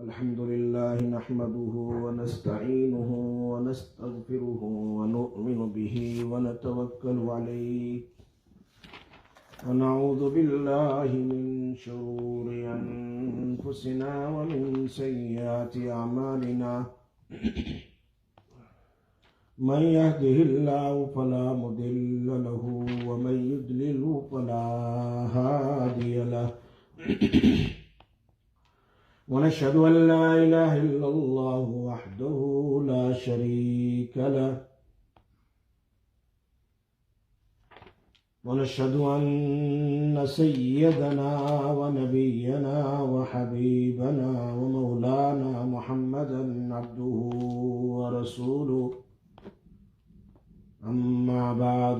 الحمد لله نحمده ونستعينه ونستغفره ونؤمن به ونتوكل عليه ونعوذ بالله من شرور أنفسنا ومن سيئات أعمالنا من يهده الله فلا مضل له ومن يضلل فلا هادي له ونشهد أن لا إله إلا الله وحده لا شريك له ونشهد أن سيدنا ونبينا وحبيبنا ومولانا محمدا عبده ورسوله أما بعد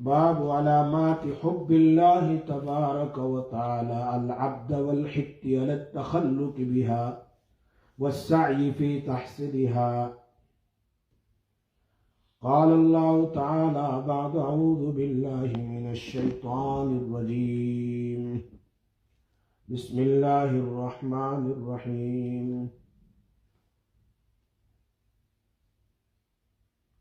باب علامات حب الله تبارك وتعالى العبد والحث على التخلق بها والسعي في تحصيلها. قال الله تعالى بعد أعوذ بالله من الشيطان الرجيم بسم الله الرحمن الرحيم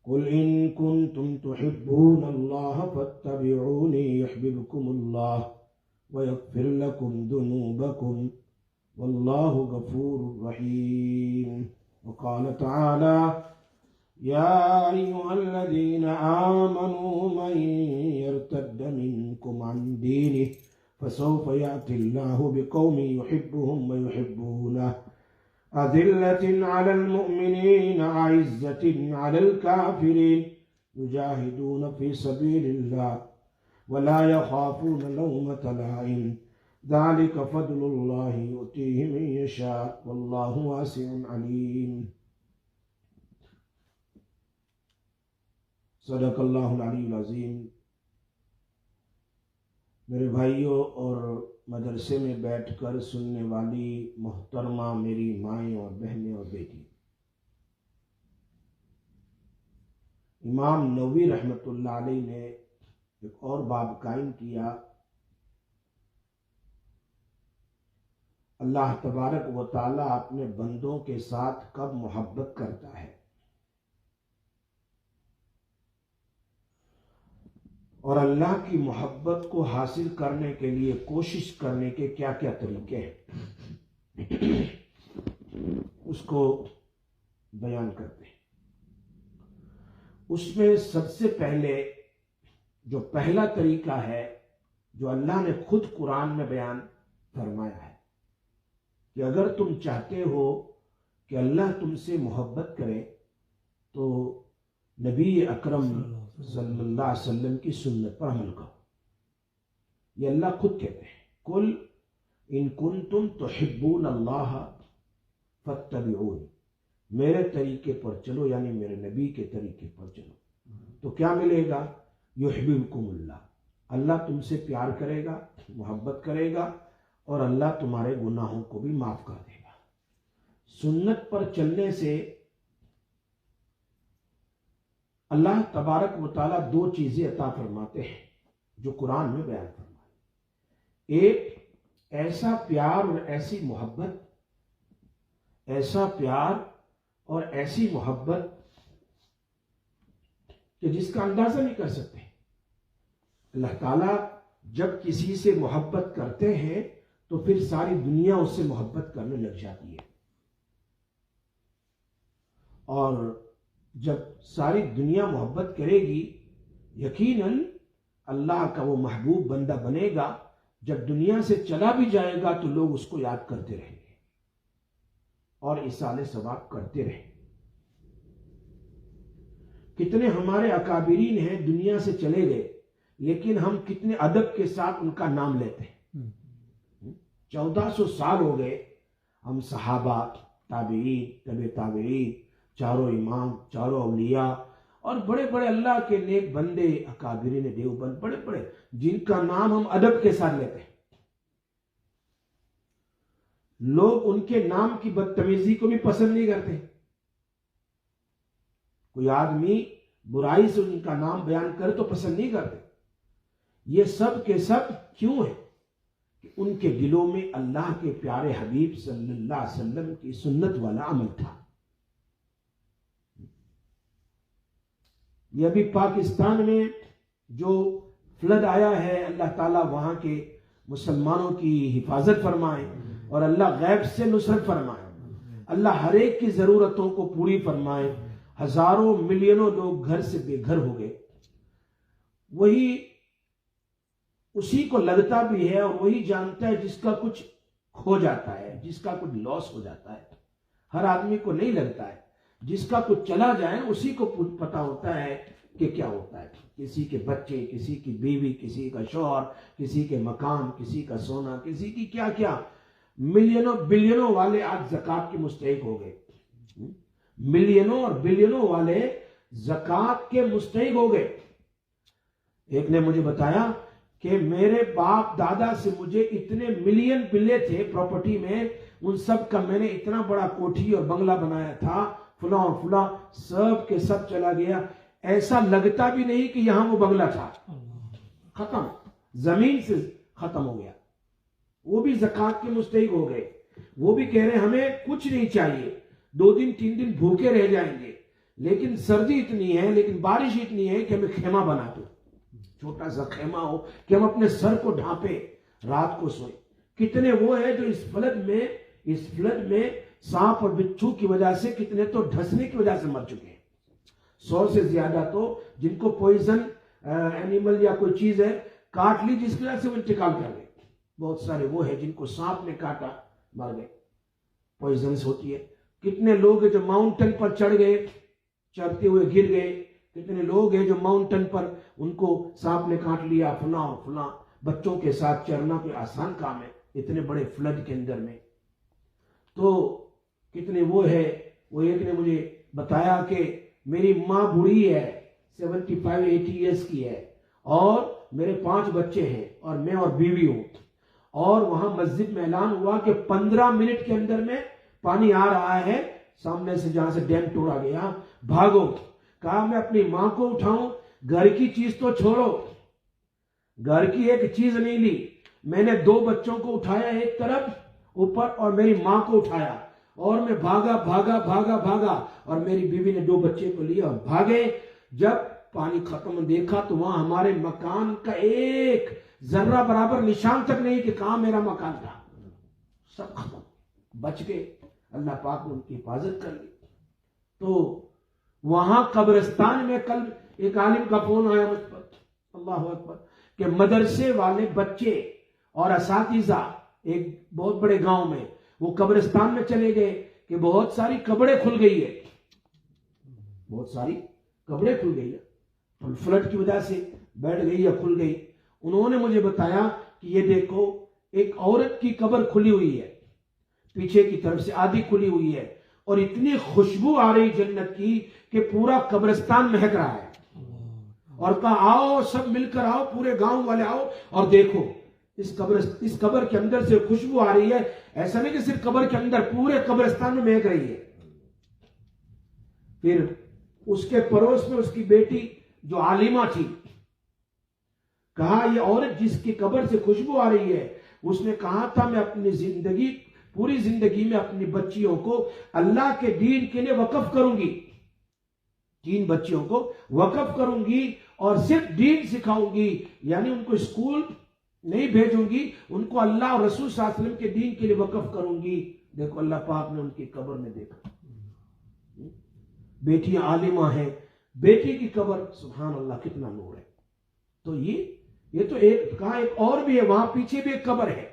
قل إن كنتم تحبون الله فاتبعوني يحببكم الله ويغفر لكم ذنوبكم والله غفور رحيم. وقال تعالى يا أيها الذين آمنوا من يرتد منكم عن دينه فسوف يأتي الله بقوم يحبهم ويحبونه أذلة على المؤمنين أعزة على الكافرين يجاهدون في سبيل الله ولا يخافون لومة لائم ذلك فضل الله يؤتيه من يشاء والله واسع عليم. صدق اللہ العلی العظیم. میرے بھائیوں اور مدرسے میں بیٹھ کر سننے والی محترمہ میری مائیں اور بہنیں اور بیٹی، امام نووی رحمۃ اللہ علیہ نے ایک اور باب قائم کیا. اللہ تبارک و تعالیٰ اپنے بندوں کے ساتھ کب محبت کرتا ہے اور اللہ کی محبت کو حاصل کرنے کے لیے کوشش کرنے کے کیا کیا طریقے ہیں اس کو بیان کرتے ہیں. اس میں سب سے پہلے جو پہلا طریقہ ہے جو اللہ نے خود قرآن میں بیان فرمایا ہے کہ اگر تم چاہتے ہو کہ اللہ تم سے محبت کرے تو نبی اکرم صلی اللہ علیہ وسلم کی سنت پر عمل کرو. یہ اللہ خود کہتے ہیں قل ان کنتم تحبون اللہ فاتبعونی، میرے طریقے پر چلو، یعنی میرے نبی کے طریقے پر چلو تو کیا ملے گا؟ یحببکم اللہ، اللہ تم سے پیار کرے گا، محبت کرے گا اور اللہ تمہارے گناہوں کو بھی معاف کر دے گا. سنت پر چلنے سے اللہ تبارک و تعالیٰ دو چیزیں عطا فرماتے ہیں جو قرآن میں بیان فرمائے. ایک ایسا پیار اور ایسی محبت، ایسا پیار اور ایسی محبت کہ جس کا اندازہ نہیں کر سکتے. اللہ تعالیٰ جب کسی سے محبت کرتے ہیں تو پھر ساری دنیا اس سے محبت کرنے لگ جاتی ہے، اور جب ساری دنیا محبت کرے گی یقیناً اللہ کا وہ محبوب بندہ بنے گا. جب دنیا سے چلا بھی جائے گا تو لوگ اس کو یاد کرتے رہیں گے اور ایصال ثواب کرتے رہیں گے. کتنے ہمارے اکابرین ہیں دنیا سے چلے گئے لیکن ہم کتنے ادب کے ساتھ ان کا نام لیتے ہیں. 1400 سال ہو گئے ہم صحابہ، تابعین، تبع تابعین، چاروں امام، چاروں اولیاء اور بڑے بڑے اللہ کے نیک بندے اکابرین دیوبند، بڑے بڑے جن کا نام ہم ادب کے ساتھ لیتے ہیں. لوگ ان کے نام کی بدتمیزی کو بھی پسند نہیں کرتے. کوئی آدمی برائی سے ان کا نام بیان کرے تو پسند نہیں کرتے. یہ سب کے سب کیوں ہے؟ کہ ان کے دلوں میں اللہ کے پیارے حبیب صلی اللہ علیہ وسلم کی سنت والا عمل تھا. یہ ابھی پاکستان میں جو فلڈ آیا ہے، اللہ تعالیٰ وہاں کے مسلمانوں کی حفاظت فرمائے اور اللہ غیب سے نصرت فرمائے. اللہ ہر ایک کی ضرورتوں کو پوری فرمائے. ہزاروں ملینوں لوگ گھر سے بے گھر ہو گئے. وہی اسی کو لگتا بھی ہے اور وہی جانتا ہے جس کا کچھ کھو جاتا ہے، جس کا کچھ لاس ہو جاتا ہے. ہر آدمی کو نہیں لگتا ہے. جس کا کچھ چلا جائے اسی کو پتا ہوتا ہے کہ کیا ہوتا ہے. کسی کے بچے، کسی کی بیوی، کسی کا شوہر، کسی کے مکان، کسی کا سونا، کسی کی کیا کیا. ملینوں بلینوں والے آج زکوٰۃ کے مستحق ہو گئے. ملینوں اور بلینوں والے زکوٰۃ کے مستحق ہو گئے. ایک نے مجھے بتایا کہ میرے باپ دادا سے مجھے اتنے ملین ملے تھے پراپرٹی میں، ان سب کا میں نے اتنا بڑا کوٹھی اور بنگلہ بنایا تھا، فلاں فلاں، سب کے سب چلا گیا. ایسا لگتا بھی نہیں کہ یہاں وہ بنگلہ تھا. ختم، زمین سے ختم ہو گیا. وہ بھی زکوٰۃ کے مستحق ہو گئے. وہ بھی کہہ رہے ہیں ہمیں کچھ نہیں چاہیے، 2 دن 3 دن بھوکے رہ جائیں گے، لیکن سردی اتنی ہے، لیکن بارش اتنی ہے کہ ہمیں خیمہ بنا دو، چھوٹا سا خیمہ ہو کہ ہم اپنے سر کو ڈھانپے، رات کو سوئے. کتنے وہ ہیں جو اس فلڈ میں سانپ اور بچھو کی وجہ سے، کتنے تو ڈھسنے کی وجہ سے مر چکے ہیں. 100 سے زیادہ تو جن کو پوائزن اینیمل یا کوئی چیز ہے کاٹ لی جس کی وجہ سے وہ انتقال کر گئے. بہت سارے وہ ہیں جن کو سانپ نے کاٹا مر گئے، پوائزنس ہوتی ہے. کتنے لوگ ہیں جو ماؤنٹن پر چڑھ گئے، چڑھتے ہوئے گر گئے. کتنے لوگ ہیں جو ماؤنٹن پر ان کو سانپ نے کاٹ لیا. فلاں فلاں. بچوں کے ساتھ چڑھنا کوئی آسان کام ہے اتنے بڑے فلڈ کے اندر میں. تو کتنے وہ ہے. وہ ایک نے مجھے بتایا کہ میری ماں بوڑھی ہے، 75-80 ایئرس کی ہے، اور میرے 5 بچے ہیں اور میں اور بیوی ہوں، اور وہاں مسجد میں اعلان ہوا کہ 15 منٹ کے اندر میں پانی آ رہا ہے سامنے سے، جہاں سے ڈیم توڑا گیا، بھاگو. کہا میں اپنی ماں کو اٹھاؤں، گھر کی چیز تو چھوڑو، گھر کی ایک چیز نہیں لی. میں نے 2 بچوں کو اٹھایا ایک طرف اوپر اور میری ماں کو اٹھایا، اور میں بھاگا بھاگا بھاگا بھاگا، اور میری بیوی نے 2 بچے کو لیا اور بھاگے. جب پانی ختم دیکھا تو وہاں ہمارے مکان کا ایک ذرہ برابر نشان تک نہیں کہ کہاں میرا مکان تھا. سب ختم، بچ گئے. اللہ پاک نے ان کی حفاظت کر لی. تو وہاں قبرستان میں کل ایک عالم کا فون آیا مجھ پر، اللہ اکبر، کہ مدرسے والے بچے اور اساتذہ ایک بہت بڑے گاؤں میں وہ قبرستان میں چلے گئے کہ بہت ساری قبریں کھل گئی ہے، بہت ساری قبریں کھل گئی ہے، فلڈ کی وجہ سے بیٹھ گئی یا کھل گئی. انہوں نے مجھے بتایا کہ یہ دیکھو ایک عورت کی قبر کھلی ہوئی ہے، پیچھے کی طرف سے آدھی کھلی ہوئی ہے، اور اتنی خوشبو آ رہی جنت کی کہ پورا قبرستان مہک رہا ہے. اور کہا آؤ سب مل کر آؤ، پورے گاؤں والے آؤ اور دیکھو اس قبر کے اندر سے خوشبو آ رہی ہے. ایسا نہیں کہ صرف قبر کے اندر، پورے قبرستان میں مہک رہی ہے. پھر اس کے پڑوس میں اس کی بیٹی جو عالمہ تھی، کہا یہ عورت جس کی قبر سے خوشبو آ رہی ہے، اس نے کہا تھا میں اپنی پوری زندگی میں اپنی بچیوں کو اللہ کے دین کے لیے وقف کروں گی، 3 بچیوں کو وقف کروں گی اور صرف دین سکھاؤں گی، یعنی ان کو اسکول نہیں بھیجوں گی، ان کو اللہ اور رسول صلی اللہ علیہ وسلم کے دین کے لیے وقف کروں گی. دیکھو اللہ پاک نے ان کی قبر میں دیکھا، بیٹیاں عالمہ ہیں، بیٹی کی قبر، سبحان اللہ کتنا نور ہے. تو یہ تو ایک کہا، ایک اور بھی ہے وہاں پیچھے بھی ایک قبر ہے،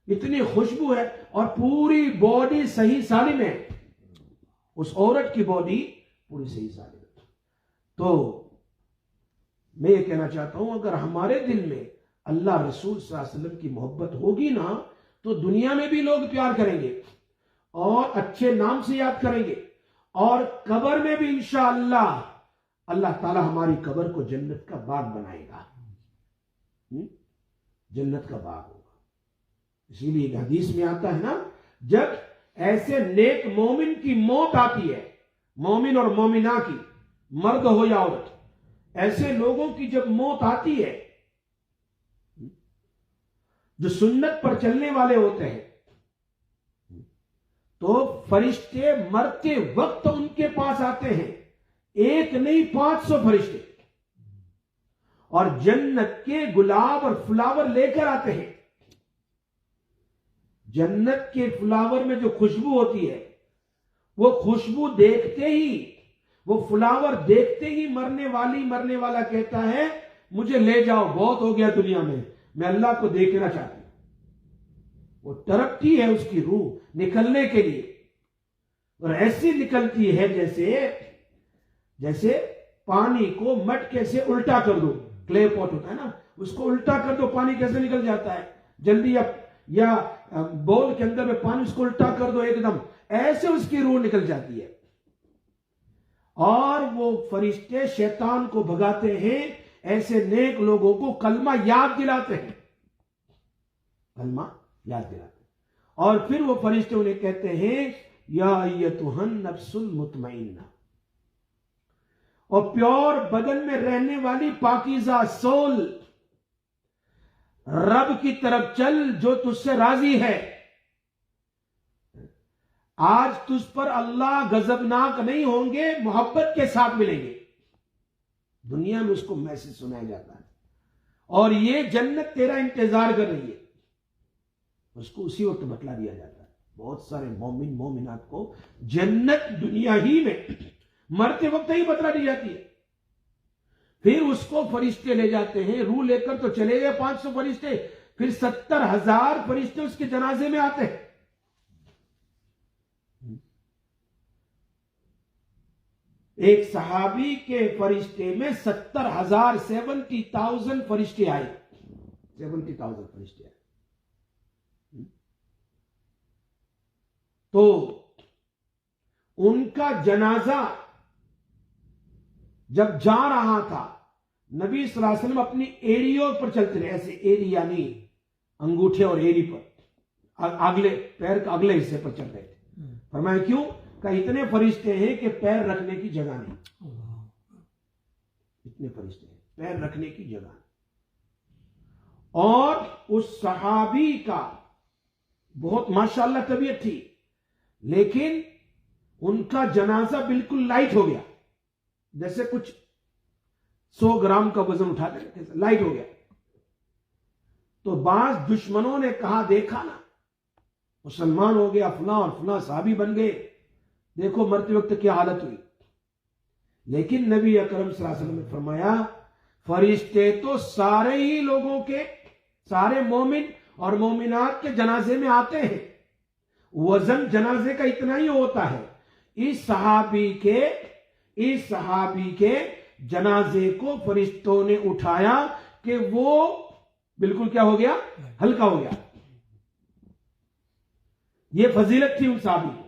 اتنی خوشبو ہے اور پوری باڈی صحیح سالم ہے، اس عورت کی باڈی پوری صحیح سالم ہے. تو میں یہ کہنا چاہتا ہوں اگر ہمارے دل میں اللہ رسول صلی اللہ علیہ وسلم کی محبت ہوگی نا تو دنیا میں بھی لوگ پیار کریں گے اور اچھے نام سے یاد کریں گے، اور قبر میں بھی انشاءاللہ اللہ تعالی ہماری قبر کو جنت کا باغ بنائے گا، جنت کا باغ ہوگا. اسی لیے حدیث میں آتا ہے نا، جب ایسے نیک مومن کی موت آتی ہے، مومن اور مومنہ کی، مرد ہو یا عورت، ایسے لوگوں کی جب موت آتی ہے جو سنت پر چلنے والے ہوتے ہیں، تو فرشتے مرتے وقت ان کے پاس آتے ہیں، ایک نہیں 500 فرشتے، اور جنت کے گلاب اور فلاور لے کر آتے ہیں۔ جنت کے فلاور میں جو خوشبو ہوتی ہے، وہ خوشبو دیکھتے ہی، وہ فلاور دیکھتے ہی مرنے والا کہتا ہے مجھے لے جاؤ، بہت ہو گیا دنیا میں اللہ کو دیکھنا چاہتا ہوں۔ وہ تڑپتی ہے اس کی روح نکلنے کے لیے، اور ایسی نکلتی ہے جیسے پانی کو مٹکے سے الٹا کر دو، کلے پاٹ ہوتا ہے نا، اس کو الٹا کر دو، پانی کیسے نکل جاتا ہے جلدی، یا بول کے اندر میں پانی، اس کو الٹا کر دو ایک دم، ایسے اس کی روح نکل جاتی ہے۔ اور وہ فرشتے شیطان کو بھگاتے ہیں، ایسے نیک لوگوں کو کلمہ یاد دلاتے ہیں، کلمہ یاد دلاتے ہیں، اور پھر وہ فرشتے انہیں کہتے ہیں یا ایتھا النفس المطمئنہ، اور پیور بدن میں رہنے والی پاکیزہ سول، رب کی طرف چل جو تجھ سے راضی ہے۔ آج تجھ پر اللہ غضبناک نہیں ہوں گے، محبت کے ساتھ ملیں گے۔ دنیا میں اس کو میسج سنایا جاتا ہے، اور یہ جنت تیرا انتظار کر رہی ہے، اس کو اسی وقت بتلا دیا جاتا ہے۔ بہت سارے مومن مومنات کو جنت دنیا ہی میں مرتے وقت ہی بتلا دی جاتی ہے، پھر اس کو فرشتے لے جاتے ہیں، روح لے کر تو چلے گئے 500 فرشتے، پھر 70,000 فرشتے اس کے جنازے میں آتے ہیں۔ ایک صحابی کے فرشتے میں 70,000 70,000 فرشتے آئے، 70,000 فرشتے آئے۔ تو ان کا جنازہ جب جا رہا تھا، نبی صلی اللہ علیہ وسلم اپنی ایڑیوں پر چلتے رہے، ایسے ایڑی یعنی انگوٹھے اور ایڑی پر، اگلے پیر کا اگلے حصے پر چل رہے تھے۔ فرمایا کیوں؟ کہ اتنے فرشتے ہیں کہ پیر رکھنے کی جگہ نہیں، اتنے فرشتے ہیں پیر رکھنے کی جگہ نہیں۔ اور اس صحابی کا بہت ماشاءاللہ طبیعت تھی، لیکن ان کا جنازہ بالکل لائٹ ہو گیا، جیسے کچھ 100 گرام کا وزن اٹھاتے ہیں، لائٹ ہو گیا۔ تو بعض دشمنوں نے کہا دیکھا نا، مسلمان ہو گیا فلاں اور فلاں صحابی بن گئے، دیکھو مرتے وقت کیا حالت ہوئی۔ لیکن نبی اکرم صلی اللہ علیہ وسلم نے فرمایا فرشتے تو سارے ہی لوگوں کے، سارے مومن اور مومنات کے جنازے میں آتے ہیں، وزن جنازے کا اتنا ہی ہوتا ہے۔ اس صحابی کے جنازے کو فرشتوں نے اٹھایا کہ وہ بالکل کیا ہو گیا؟ ہلکا ہو گیا۔ یہ فضیلت تھی ان صحابی کی،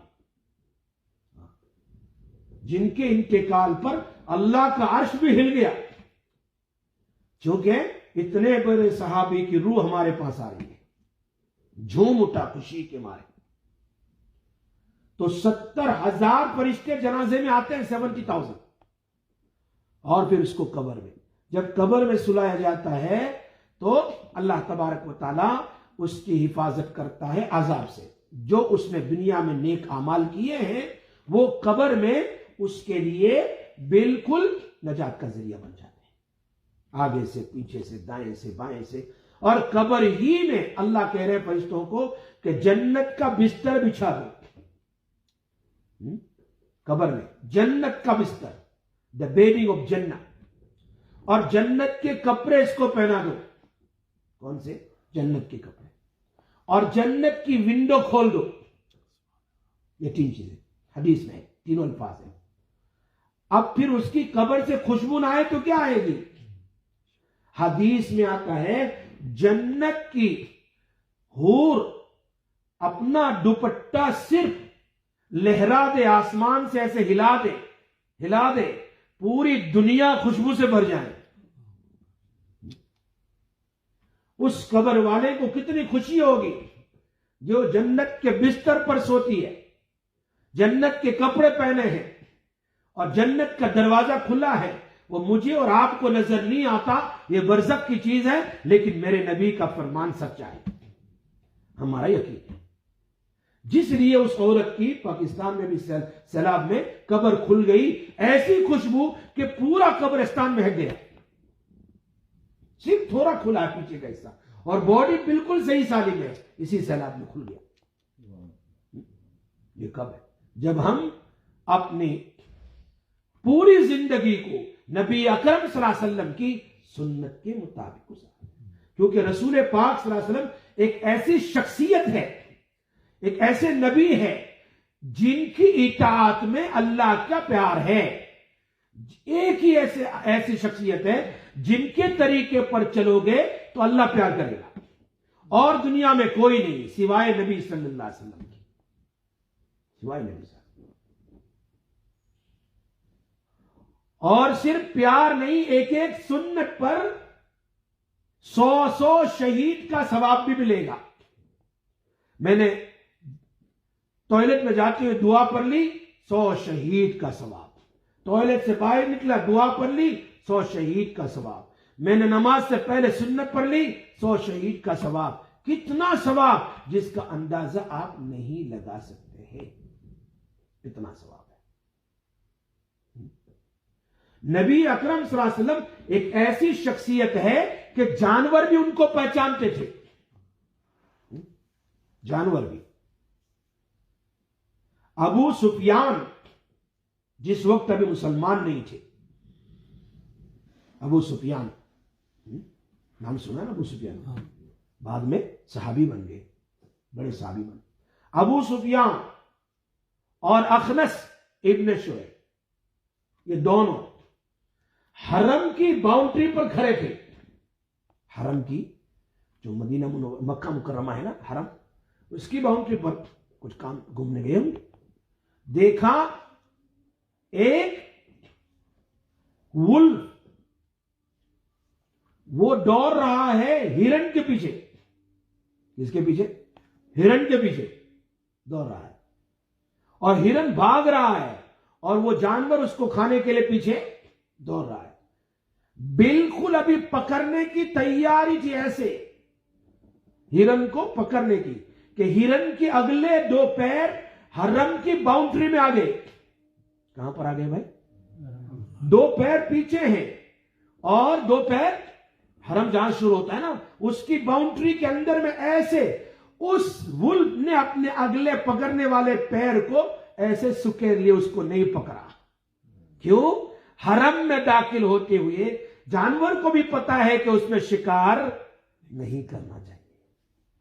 جن کے انتقال پر اللہ کا عرش بھی ہل گیا، چونکہ اتنے بڑے صحابی کی روح ہمارے پاس آ رہی ہے، جھوم اٹھا خوشی کے مارے۔ تو 70,000 فرشتے جنازے میں آتے ہیں، 70,000، اور پھر اس کو قبر میں، جب قبر میں سلایا جاتا ہے تو اللہ تبارک و تعالی اس کی حفاظت کرتا ہے عذاب سے۔ جو اس نے دنیا میں نیک اعمال کیے ہیں وہ قبر میں اس کے لیے بالکل نجات کا ذریعہ بن جاتے ہیں، آگے سے پیچھے سے دائیں سے بائیں سے۔ اور قبر ہی میں اللہ کہہ رہے ہیں فرشتوں کو کہ جنت کا بستر بچھا دو، قبر میں جنت کا بستر، دا بیڈنگ آف جنت، اور جنت کے کپڑے اس کو پہنا دو۔ کون سے؟ جنت کے کپڑے، اور جنت کی ونڈو کھول دو۔ یہ 3 چیزیں حدیث میں ہے، تینوں الفاظ ہیں۔ اب پھر اس کی قبر سے خوشبو نہ آئے تو کیا آئے گی؟ حدیث میں آتا ہے جنت کی حور اپنا دوپٹہ صرف لہرا دے، آسمان سے ایسے ہلا دے، پوری دنیا خوشبو سے بھر جائے۔ اس قبر والے کو کتنی خوشی ہوگی جو جنت کے بستر پر سوتی ہے، جنت کے کپڑے پہنے ہیں، اور جنت کا دروازہ کھلا ہے۔ وہ مجھے اور آپ کو نظر نہیں آتا، یہ برزخ کی چیز ہے، لیکن میرے نبی کا فرمان سچا ہے۔ ہمارا یقین ہے. جس لیے اس عورت کی پاکستان میں بھی سیلاب میں قبر کھل گئی، ایسی خوشبو کہ پورا قبرستان مہک گیا، صرف تھوڑا کھلا ہے پیچھے کا حصہ، اور باڈی بالکل صحیح سالم ہے، اسی سیلاب میں کھل گیا. یہ کب ہے؟ جب ہم اپنی پوری زندگی کو نبی اکرم صلی اللہ علیہ وسلم کی سنت کے مطابق گزاریں. کیونکہ رسول پاک صلی اللہ علیہ وسلم ایک ایسی شخصیت ہے، ایک ایسے نبی ہے جن کی اطاعت میں اللہ کا پیار ہے. ایک ہی ایسی شخصیت ہے جن کے طریقے پر چلو گے تو اللہ پیار کرے گا، اور دنیا میں کوئی نہیں سوائے نبی صلی اللہ علیہ وسلم کی، سوائے نبی صلی اللہ علیہ وسلم. اور صرف پیار نہیں، ایک ایک سنت پر 100 شہید کا ثواب بھی ملے گا. میں نے ٹوائلٹ میں جاتے ہوئے دعا پڑھ لی، 100 شہید کا ثواب. ٹوائلٹ سے باہر نکلا دعا پڑھ لی، 100 شہید کا ثواب. میں نے نماز سے پہلے سنت پڑھ لی، 100 شہید کا ثواب. کتنا ثواب جس کا اندازہ آپ نہیں لگا سکتے ہیں، اتنا ثواب ہے. نبی اکرم صلی اللہ علیہ وسلم ایک ایسی شخصیت ہے کہ جانور بھی ان کو پہچانتے تھے، جانور بھی. ابو سفیان جس وقت ابھی مسلمان نہیں تھے، ابو سفیان نام سنا نا؟ ابو سفیان بعد میں صحابی بن گئے، بڑے صحابی بن. ابو سفیان اور اخنس ابن شعیب یہ دونوں حرم کی باؤنڈری پر کھڑے تھے. حرم کی جو مدینہ مکہ مکرمہ ہے نا حرم، اس کی باؤنڈری پر کچھ کام گھومنے گئے ہوں. دیکھا ایک ولف وہ دوڑ رہا ہے ہرن کے پیچھے. کس کے پیچھے؟ ہرن کے پیچھے دوڑ رہا ہے، اور ہرن بھاگ رہا ہے، اور وہ جانور اس کو کھانے کے لیے پیچھے دوڑ رہا ہے. بالکل ابھی پکڑنے کی تیاری تھی، ایسے ہرن کو پکڑنے کی، کہ ہرن کے اگلے 2 پیر حرم کی باؤنڈری میں آ گئے. کہاں پر آ گئے بھائی؟ 2 پیر پیچھے ہیں اور 2 پیر حرم جہاں شروع ہوتا ہے نا اس کی باؤنڈری کے اندر میں. ایسے اس ولف نے اپنے اگلے پکڑنے والے پیر کو ایسے سکیر لیے، اس کو نہیں پکڑا. کیوں؟ حرم میں داخل ہوتے ہوئے جانور کو بھی پتا ہے کہ اس میں شکار نہیں کرنا چاہیے،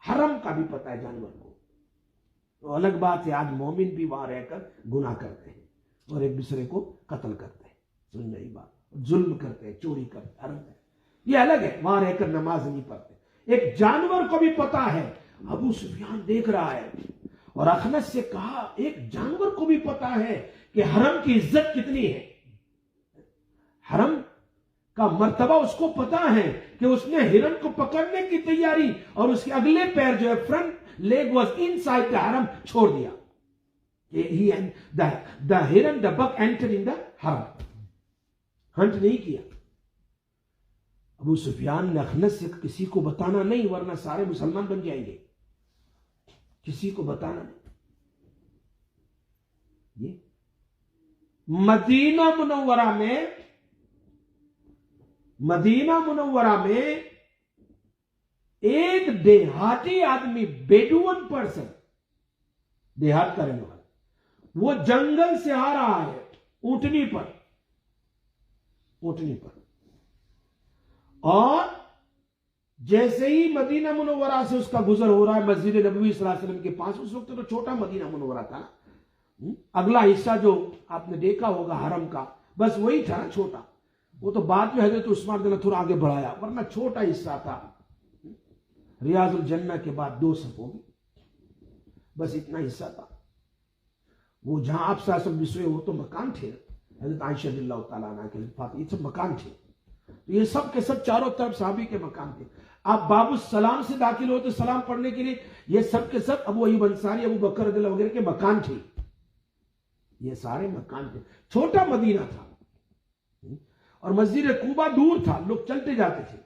حرم کا بھی پتا ہے جانور کو. تو الگ بات ہے آج مومن بھی وہاں رہ کر گناہ کرتے ہیں اور ایک دوسرے کو قتل کرتے ہیں، سن رہی بات، ظلم کرتے ہیں، چوری کرتے ہیں، حرم ہے یہ الگ ہے، وہاں رہ کر نماز نہیں پڑھتے. ایک جانور کو بھی پتا ہے. ابو سفیان دیکھ رہا ہے، اور اخنس سے کہا ایک جانور کو بھی پتا ہے کہ حرم کی عزت کتنی ہے، حرم کا مرتبہ اس کو پتا ہے، کہ اس نے ہرن کو پکڑنے کی تیاری اور اس کے اگلے پیر جو ہے front league was in side the حرم چھوڑ دیا. دا ہرن دا بک انٹر ان دا حرم، ہنٹ نہیں کیا. ابو سفیان نے اخنس سے کسی کو بتانا نہیں ورنہ سارے مسلمان بن جائیں گے، کسی کو بتانا نہیں. یہ مدینہ منورہ میں ایک دیہاتی آدمی، بیڈون پرسن، دیہات کا رہنے والا، وہ جنگل سے آ رہا ہے اونٹنی پر، اور جیسے ہی مدینہ منورہ سے اس کا گزر ہو رہا ہے مسجد نبوی صلی اللہ علیہ وسلم کے پاس، اس وقت تو چھوٹا مدینہ منورہ تھا، اگلا حصہ جو آپ نے دیکھا ہوگا حرم کا بس وہی تھا نا چھوٹا. وہ تو بعد میں حضرت عثمان نے تھوڑا آگے بڑھایا، ورنہ چھوٹا حصہ تھا. ریاض الجنہ کے بعد 2 صفوں میں بس اتنا حصہ تھا. وہ جہاں آپ صاحب سوئے وہ تو مکان تھے، حضرت عائشہ رضی اللہ تعالیٰ عنہ کے فاطمہ، یہ سب مکان تھے. تو یہ سب کے سب چاروں طرف صحابی کے مکان تھے. آپ باب السلام سے داخل ہوتے سلام پڑھنے کے لیے، یہ سب کے سب ابو ایوب انصاری، ابو بکر رضی اللہ وغیرہ کے مکان تھے. یہ سارے مکان تھے، چھوٹا مدینہ تھا. اور مسجد قباء دور تھا، لوگ چلتے جاتے تھے.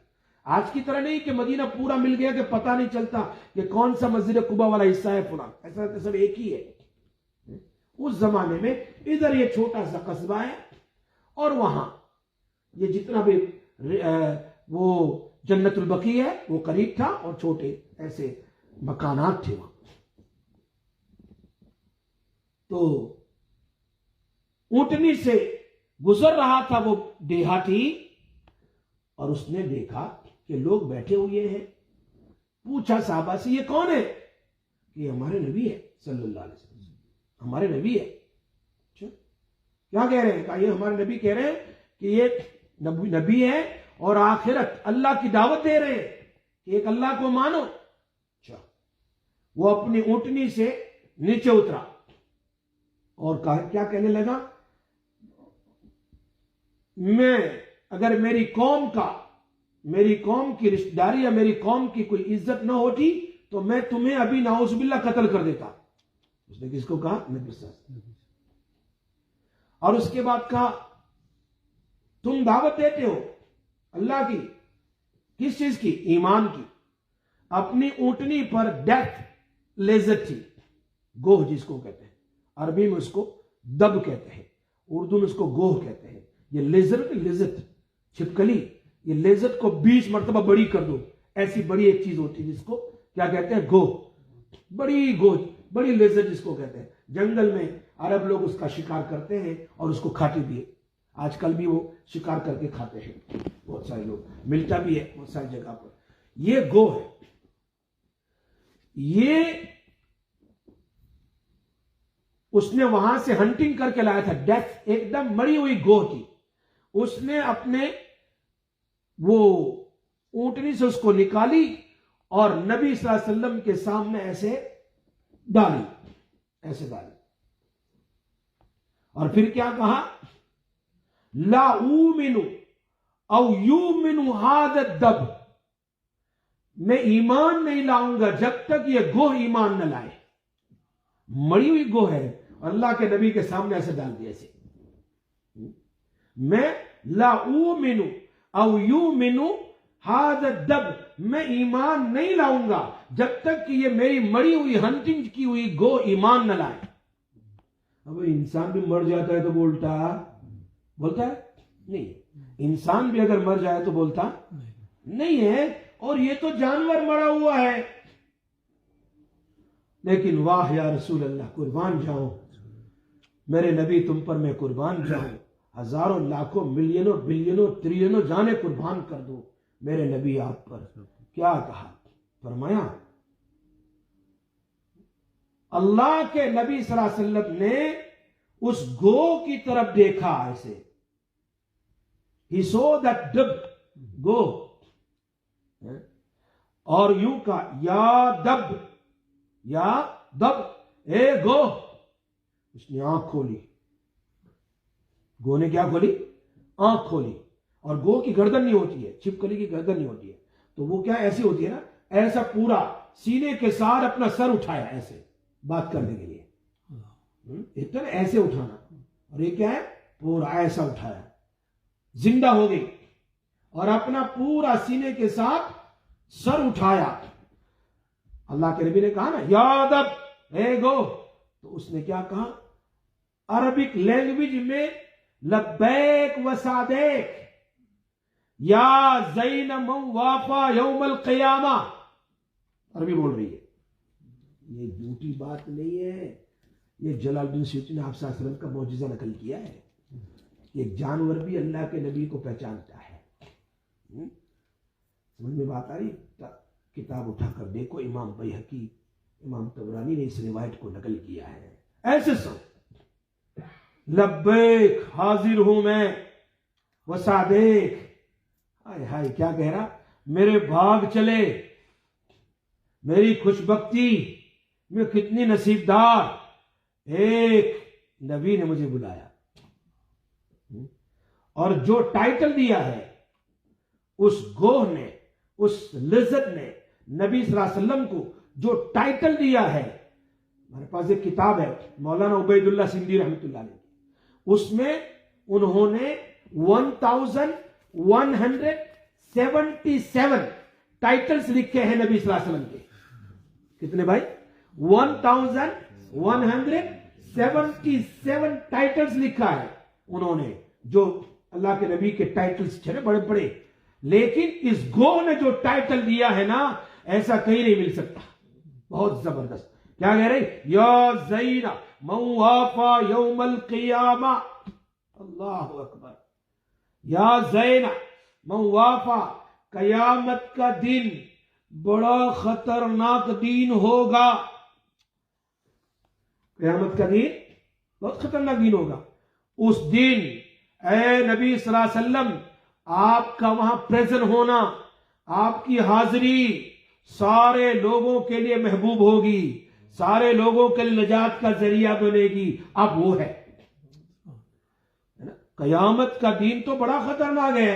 آج کی طرح نہیں کہ مدینہ پورا مل گیا کہ پتہ نہیں چلتا کہ کون سا مسجد قباء والا حصہ ہے فلاں، ایسا سب ایک ہی ہے۔ اس زمانے میں ادھر یہ چھوٹا سا قصبہ ہے اور وہاں یہ جتنا بھی وہ جنت البقیع ہے وہ قریب تھا، اور چھوٹے ایسے مکانات تھے وہاں۔ تو اونٹنی سے گزر رہا تھا وہ دیہاتی، اور اس نے دیکھا کہ لوگ بیٹھے ہوئے ہیں۔ پوچھا صحابہ سے، یہ کون ہے؟ کہ یہ ہمارے نبی ہے صلی اللہ علیہ وسلم، ہمارے نبی ہے۔ اچھا کیا کہہ رہے ہیں؟ کہا یہ ہمارے نبی کہہ رہے ہیں کہ یہ نبی ہے اور آخرت اللہ کی دعوت دے رہے ہیں کہ ایک اللہ کو مانو۔ اچھا وہ اپنی اونٹنی سے نیچے اترا اور کیا کہنے لگا، میں اگر میری قوم کی رشتہ داری یا میری قوم کی کوئی عزت نہ ہوتی تو میں تمہیں ابھی نعوذ باللہ قتل کر دیتا۔ اس نے کس کو کہا؟ نبی صلی اللہ علیہ وسلم۔ اور اس کے بعد کہا تم دعوت دیتے ہو اللہ کی، کس چیز کی؟ ایمان کی۔ اپنی اونٹنی پر ڈیتھ لیزر تھی، گوہ جس کو کہتے ہیں، عربی میں اس کو دب کہتے ہیں، اردو میں اس کو گوہ کہتے ہیں۔ یہ لذت چھپکلی، یہ لذت کو 20 مرتبہ بڑی کر دو، ایسی بڑی ایک چیز ہوتی ہے جس کو کیا کہتے ہیں؟ گوہ، بڑی گوہ، بڑی لذت جس کو کہتے ہیں۔ جنگل میں عرب لوگ اس کا شکار کرتے ہیں اور اس کو کھاتے بھی ہیں، آج کل بھی وہ شکار کر کے کھاتے ہیں، بہت سارے لوگ، ملتا بھی ہے بہت ساری جگہ پر۔ یہ گوہ ہے، یہ اس نے وہاں سے ہنٹنگ کر کے لایا تھا، ڈیتھ ایک دم مری ہوئی گوہ تھی۔ اس نے اپنے وہ اونٹنی سے اس کو نکالی اور نبی صلی اللہ علیہ وسلم کے سامنے ایسے ڈالی، اور پھر کیا کہا، لا اومن او یومن ھذا الدب، میں ایمان نہیں لاؤں گا جب تک یہ گوہ ایمان نہ لائے۔ مری ہوئی گوہ ہے، اللہ کے نبی کے سامنے ایسے ڈال دیا ایسے، میں لا اومن او یومن ھذا الدب، میں ایمان نہیں لاؤں گا جب تک کہ یہ میری مری ہوئی ہنٹنگ کی ہوئی گوہ ایمان نہ لائے۔ اب انسان بھی مر جاتا ہے تو بولتا ہے نہیں، انسان بھی اگر مر جائے تو بولتا نہیں ہے، اور یہ تو جانور مرا ہوا ہے۔ لیکن واہ یا رسول اللہ، قربان جاؤں میرے نبی، تم پر میں قربان جاؤں، ہزاروں لاکھوں ملینوں بلینوں ٹریلینوں جانیں قربان کر دو میرے نبی آپ پر۔ کیا کہا؟ فرمایا اللہ کے نبی صلی اللہ علیہ وسلم نے اس گوہ کی طرف دیکھا ایسے، he saw that dub go، اور یوں کہا یا دب اے گوہ۔ اس نے آنکھ کھولی، گوہ نے کیا کھولی؟ آنکھ کھولی۔ اور گوہ کی گردن نہیں ہوتی ہے، چھپکلی کی گردن نہیں ہوتی ہے، تو وہ کیا ایسی ہوتی ہے نا، ایسا پورا سینے کے ساتھ اپنا سر اٹھایا ایسے بات کرنے کے لیے، اتنا ایسے اٹھانا، اور یہ کیا ہے؟ پورا ایسا اٹھایا، زندہ ہو گئی، اور اپنا پورا سینے کے ساتھ سر اٹھایا۔ اللہ کے نبی نے کہا نا یا دب اے گو، تو اس نے کیا کہا؟ عربک لینگویج میں لبیک و سعدیک یا زین من وافا یوم القیامہ، عربی بول رہی ہے۔ یہ جھوٹی بات نہیں ہے، یہ جلال الدین سیوطی نے آپ صلی اللہ علیہ وسلم کا معجزہ نقل کیا ہے۔ ایک جانور بھی اللہ کے نبی کو پہچانتا ہے۔ سمجھ میں بات آ رہی؟ کتاب اٹھا کر دیکھو، امام بیہقی، امام طبرانی نے اس روایت کو نقل کیا ہے۔ ایسے سب لبیک، حاضر ہوں میں، وسعدیک، ہائے ہائے کیا کہہ رہا، میرے بھاگ چلے، میری خوش بختی، میں کتنی نصیب دار، ایک نبی نے مجھے بلایا، اور جو ٹائٹل دیا ہے اس گوہ نے، اس لذت نے نبی صلی اللہ علیہ وسلم کو جو ٹائٹل دیا ہے، ہمارے پاس ایک کتاب ہے مولانا عبید اللہ سندھی رحمۃ اللہ علیہ، اس میں انہوں نے 1160 77 ٹائٹلز لکھے ہیں نبی صلی اللہ علیہ وسلم کے. کتنے بھائی؟ 1177 ٹائٹلز لکھا ہے انہوں نے، جو اللہ کے نبی کے ٹائٹلز تھے بڑے بڑے. لیکن اس گو نے جو ٹائٹل دیا ہے نا، ایسا کہیں نہیں مل سکتا. بہت زبردست. کیا کہہ رہے؟ یا زین من وافا یوم القیامہ. اللہ اکبر. یا زین من وافا، قیامت کا دن بڑا خطرناک دن ہوگا. قیامت کا دن بہت خطرناک دن ہوگا. اس دن اے نبی صلی اللہ علیہ وسلم، آپ کا وہاں پریزنٹ ہونا، آپ کی حاضری سارے لوگوں کے لیے محبوب ہوگی، سارے لوگوں کے لیے نجات کا ذریعہ بنے گی. اب وہ ہے قیامت کا دن تو بڑا خطرناک ہے.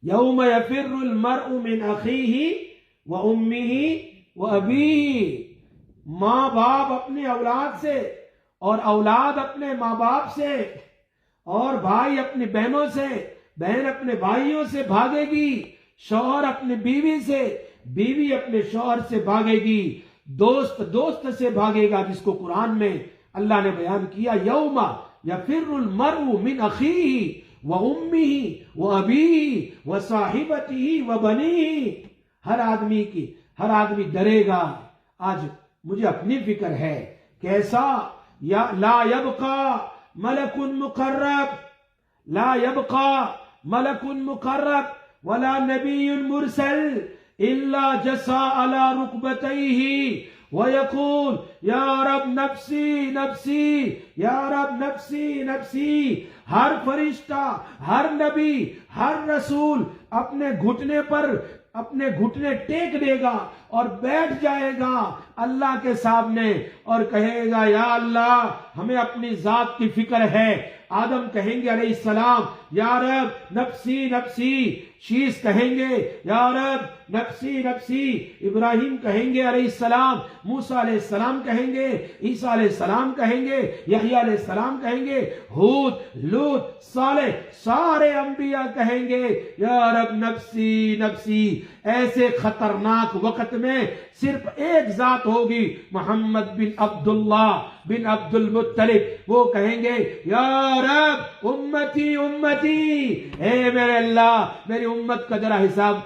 یوم یفر المرء من اخیہ وامہ وابیہ. ماں باپ اپنے اولاد سے، اور اولاد اپنے ماں باپ سے، اور بھائی اپنی بہنوں سے، بہن اپنے بھائیوں سے بھاگے گی. شوہر اپنے بیوی سے، بیوی اپنے شوہر سے بھاگے گی. دوست دوست سے بھاگے گا، جس کو قرآن میں اللہ نے بیان کیا یوم یفر المرء من اخیہ وامہ وابیہ وصاحبتہ وبنیہ. ہر آدمی ڈرے گا. آج مجھے اپنی فکر ہے کیسا یا لا یبقى ملک مقرب، لا یبقى ملک مقرب ولا نبی مرسل الا جسا على ركبتيه ويقول یا رب نفسی نفسی، یا رب نفسی نفسی. ہر فرشتہ، ہر نبی، ہر رسول اپنے گھٹنے ٹیک دے گا اور بیٹھ جائے گا اللہ کے سامنے اور کہے گا یا اللہ ہمیں اپنی ذات کی فکر ہے. آدم کہیں گے علیہ السلام یا رب نفسی نفسی. شیش کہیں گے یا رب نفسی نفسی. ابراہیم کہیں گے علیہ السلام، موسیٰ علیہ السلام کہیں گے، عیسیٰ علیہ السلام کہیں گے، یحییٰ علیہ السلام کہیں گے، ہود، لوط، صالح، سارے انبیاء کہیں گے یا رب نفسی نفسی. ایسے خطرناک وقت میں صرف ایک ذات ہوگی، محمد بن عبداللہ بن عبد المطلب. وہ کہیں گے یا رب امتی امتی، اے میرے اللہ میری امت کا ذرا حساب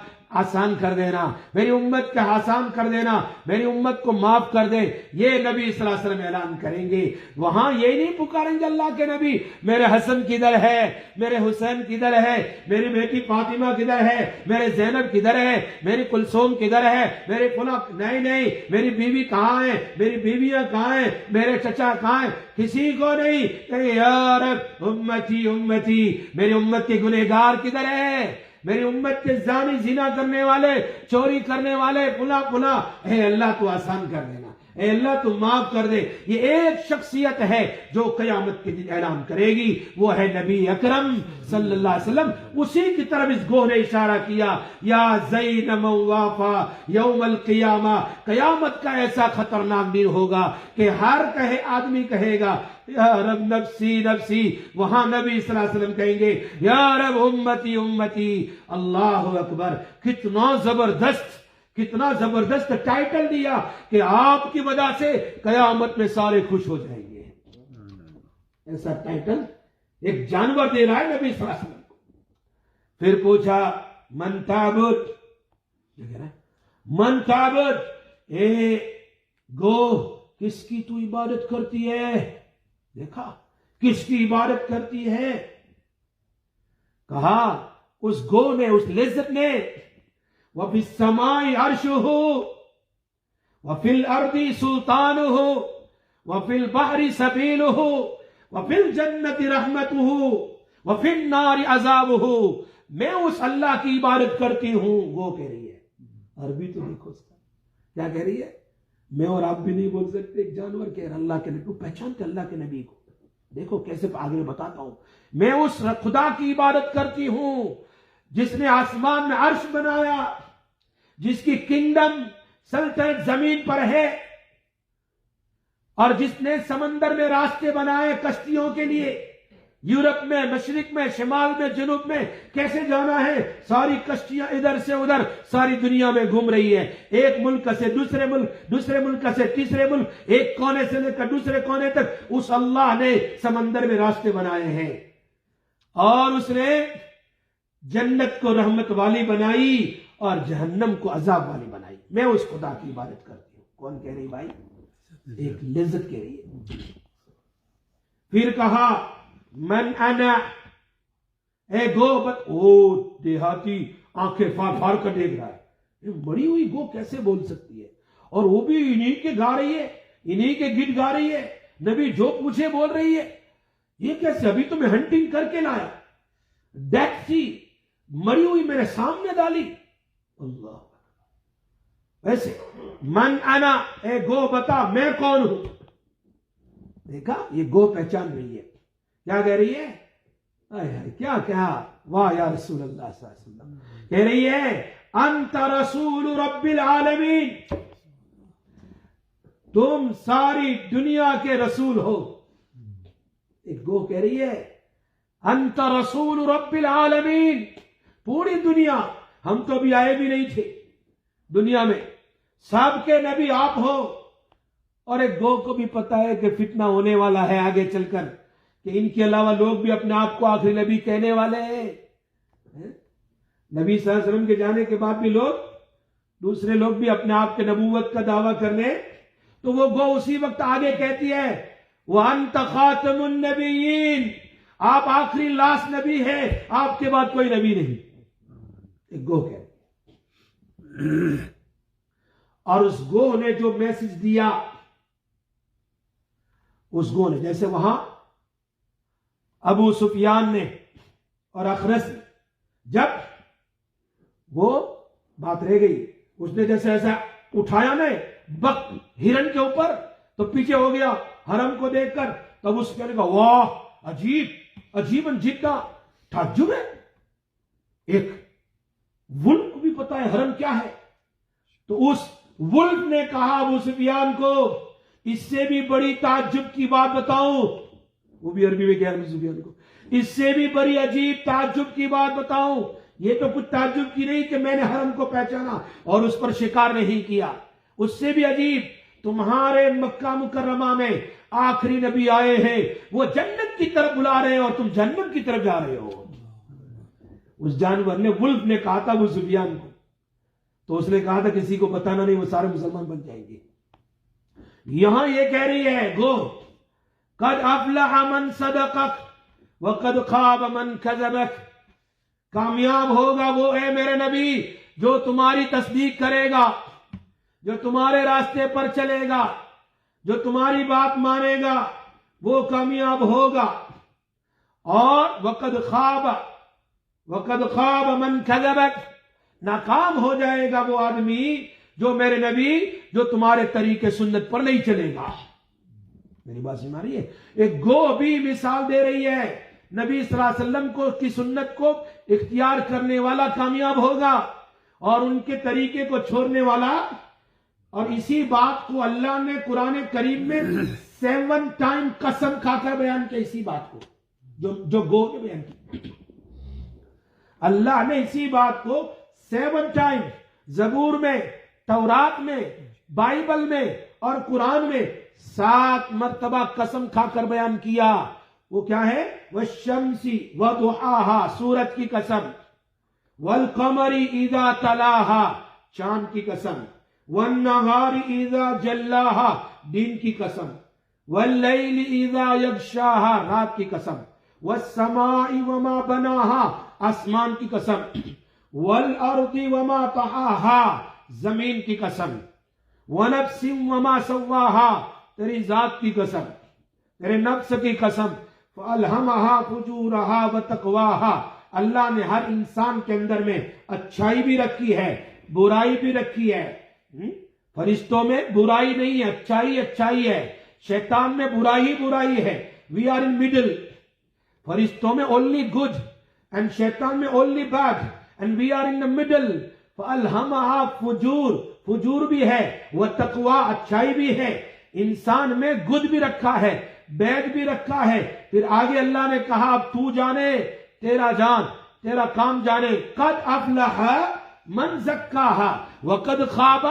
آسان کر دینا، میری امت کا آسان کر دینا، میری امت کو معاف کر دے. یہ نبی صلی اللہ علیہ وسلم اعلان کریں گے. وہاں یہ نہیں پکاریں گے اللہ کے نبی میرے حسن کدھر ہے، میرے حسین کدھر ہے، میری بیٹی فاطمہ کدھر ہے، میرے زینب کدھر ہے، میری کلثوم کدھر ہے، میرے فلاں. نہیں، میری بیوی کہاں ہے، میری بیویاں کہاں ہیں، میرے چچا کہاں ہیں. کسی کو نہیں کہ یا رب امتی امتی، میری امت کے گنہگار کدھر ہے، میری امت کے زانی، زنا کرنے والے، چوری کرنے والے، فلاں. اے اللہ تو آسان کر دینا، اے اللہ تو معاف کر دے. یہ ایک شخصیت ہے جو قیامت کے دن اعلان کرے گی، وہ ہے نبی اکرم صلی اللہ علیہ وسلم. اسی کی طرف اس گوہ نے اشارہ کیا یا زین من وافا یوم القیامہ. قیامت کا ایسا خطرناک دن ہوگا کہ ہر آدمی کہے گا یا رب نفسی نفسی. وہاں نبی صلی اللہ علیہ وسلم کہیں گے یا رب امتی امتی. اللہ اکبر. کتنا زبردست ٹائٹل دیا کہ آپ کی وجہ سے قیامت میں سارے خوش ہو جائیں گے. ایسا ٹائٹل ایک جانور دے رہا ہے نبی صلی اللہ علیہ وسلم کو. پھر پوچھا من تعبد، من تعبد، اے گوہ کس کی تو عبادت کرتی ہے. دیکھا کس کی عبادت کرتی ہے. کہا اس گو نے، اس لذت نے وَفِي السَّمَاءِ عَرْشُهُ وَفِي الْأَرْضِ سُلْطَانُهُ وَفِي الْبَحْرِ سَبِيلُهُ وَفِي الْجَنَّةِ رَحْمَتُهُ وَفِي النَّارِ عَذَابُهُ. میں اس اللہ کی عبادت کرتی ہوں. وہ کہہ رہی ہے. عربی تو دیکھو اس کا کیا کہہ رہی ہے. میں اور آپ بھی نہیں بول سکتے. ایک جانور کہہ رہا اللہ کے نبی کو پہچانتے اللہ کے نبی کو. دیکھو کیسے آگے بتاتا ہوں. میں اس خدا کی عبادت کرتی ہوں جس نے آسمان میں عرش بنایا، جس کی کنگڈم سلطنت زمین پر ہے، اور جس نے سمندر میں راستے بنائے کشتیوں کے لیے، یورپ میں، مشرق میں، شمال میں، جنوب میں کیسے جانا ہے، ساری کشتیاں ادھر سے ادھر ساری دنیا میں گھوم رہی ہے، ایک ملک سے دوسرے ملک، دوسرے ملک سے تیسرے ملک، ایک کونے سے لے کر دوسرے کونے تک اس اللہ نے سمندر میں راستے بنائے ہیں، اور اس نے جنت کو رحمت والی بنائی اور جہنم کو عذاب والی بنائی۔ میں اس خدا کی عبادت کرتی ہوں۔ کون کہہ رہی بھائی؟ ایک لذت کہہ رہی ہے۔ پھر کہا من انا، اے گو بت، او دیہاتی آنکھیں پھاڑ پھاڑ کر دیکھ رہا ہے، بڑی ہوئی گو کیسے بول سکتی ہے، اور وہ بھی انہی کے گا رہی ہے، انہی کے گیت گا رہی ہے، نبی جو پوچھے بول رہی ہے، یہ کیسے؟ ابھی تو میں ہنٹنگ کر کے لایا، ڈیتھ سی مری ہوئی میرے سامنے ڈالی۔ اللہ ویسے من انا، اے گو بتا میں کون ہوں۔ دیکھا یہ گو پہچان رہی ہے، کیا کہہ رہی ہے؟ کیا کہا؟ واہ یا رسول اللہ صلی اللہ علیہ وسلم، کہہ رہی ہے انت رسول رب العالمین، تم ساری دنیا کے رسول ہو۔ ایک گو کہہ رہی ہے انت رسول رب العالمین، پوری دنیا، ہم تو ابھی آئے بھی نہیں تھے دنیا میں، سب کے نبی آپ ہو۔ اور ایک گو کو بھی پتا ہے کہ فتنہ ہونے والا ہے آگے چل کر، کہ ان کے علاوہ لوگ بھی اپنے آپ کو آخری نبی کہنے والے ہیں۔ نبی صلی اللہ علیہ وسلم کے جانے کے بعد بھی دوسرے لوگ بھی اپنے آپ کے نبوت کا دعویٰ کرنے، تو وہ گو اسی وقت آگے کہتی ہے وَأَنْتَ خَاتَمُ النَّبِيِّينَ، آپ آخری لاسٹ نبی ہے، آپ کے بعد کوئی نبی نہیں۔ ایک گو کہتی، اور اس گو نے جو میسج دیا، اس گو نے، جیسے وہاں ابو سفیان نے اور اخرس نے، جب وہ بات رہ گئی، اس نے جیسے ایسا اٹھایا نا بک ہرن کے اوپر، تو پیچھے ہو گیا حرم کو دیکھ کر، تب اس نے کہا واہ عجیب عجیب جدا، تعجب ہے، ایک ولف کو بھی پتا ہے حرم کیا ہے، تو اس ولف نے کہا ابو سفیان کو اس سے بھی بڑی تعجب کی بات بتاؤں، وہ بھی عربی میں کہہ ابو سفیان کو، اس سے بھی بڑی عجیب تعجب کی بات بتاؤں، یہ تو کچھ تعجب کی نہیں کہ میں نے حرم کو پہچانا اور اس پر شکار نہیں کیا، اس سے بھی عجیب تمہارے مکہ مکرمہ میں آخری نبی آئے ہیں، وہ جنت کی طرف بلا رہے ہیں اور تم جہنم کی طرف جا رہے ہو۔ اس جانور نے، ولف نے کہا تھا ابو سفیان کو، تو اس نے کہا تھا کسی کو بتانا نہیں، وہ سارے مسلمان بن جائیں گے۔ یہاں یہ کہہ رہی ہے گو قد افلح من صدقک وقد خاب من کذبک، کامیاب ہوگا وہ اے میرے نبی جو تمہاری تصدیق کرے گا، جو تمہارے راستے پر چلے گا، جو تمہاری بات مانے گا، وہ کامیاب ہوگا، اور وقد خواب من کذبک، ناکام ہو جائے گا وہ آدمی جو میرے نبی، جو تمہارے طریقے سنت پر نہیں چلے گا۔ میری بات سمجھ آ رہی ہے؟ ایک گو بھی مثال دے رہی ہے، نبی صلی اللہ علیہ وسلم کی سنت کو اختیار کرنے والا کامیاب ہوگا، اور ان کے طریقے کو چھوڑنے والا، اور اسی بات کو اللہ نے قرآن کریم میں 7 ٹائم قسم کھا کر بیان کیا، اسی بات کو جو گو نے بیان کی، اللہ نے اسی بات کو 7 ٹائم زبور میں، تورات میں، بائبل میں اور قرآن میں 7 مرتبہ قسم کھا کر بیان کیا۔ وہ کیا ہے؟ والشمس وضحاها، سورج کی قسم، والقمر اذا تلاها، چاند کی قسم، والنہار اذا جلاها، دن کی قسم، واللیل اذا یغشاها، رات کی قسم، والسماء وما بناها، آسمان کی قسم، والارض وما طحاها، زمین کی قسم، ونفس وما سواها، تیری ذات کی قسم، تیرے نفس کی قسم، فَأَلْهَمَهَا فُجُورَهَا وَتَقْوَاهَا، اللہ نے ہر انسان کے اندر میں اچھائی بھی رکھی ہے، برائی بھی رکھی ہے۔ فرشتوں میں برائی نہیں ہے، اچھائی اچھائی ہے، شیطان میں برائی برائی ہے، we are in middle، فرشتوں میں only good and شیطان میں only bad and we are in the middle۔ فَأَلْهَمَهَا فُجُور، فجور بھی ہے، وَتَقْوَا، اچھائی بھی ہے، انسان میں گد بھی رکھا ہے، بیعت بھی رکھا ہے. پھر آگے اللہ نے کہا اب تو جانے، تیرا کام جانے. قد افلح من زکاہا وقد خاب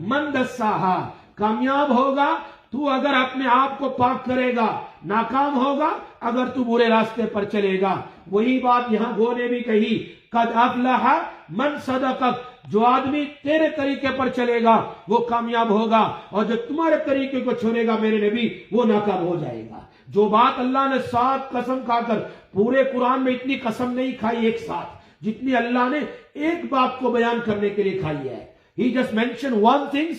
من دساہا. کامیاب ہوگا تو اگر اپنے آپ کو پاک کرے گا، ناکام ہوگا اگر تو برے راستے پر چلے گا. وہی بات یہاں گو نے بھی کہی، قد افلح من صدقک. جو آدمی تیرے طریقے پر چلے گا وہ کامیاب ہوگا، اور جو تمہارے طریقے کو چھوڑے گا میرے نبی وہ ناکام ہو جائے گا. جو بات اللہ نے 7 قسم کھا کر، پورے قرآن میں اتنی قسم نہیں کھائی ایک ساتھ جتنی اللہ نے ایک بات کو بیان کرنے کے لیے کھائی ہے. He just mentioned one thing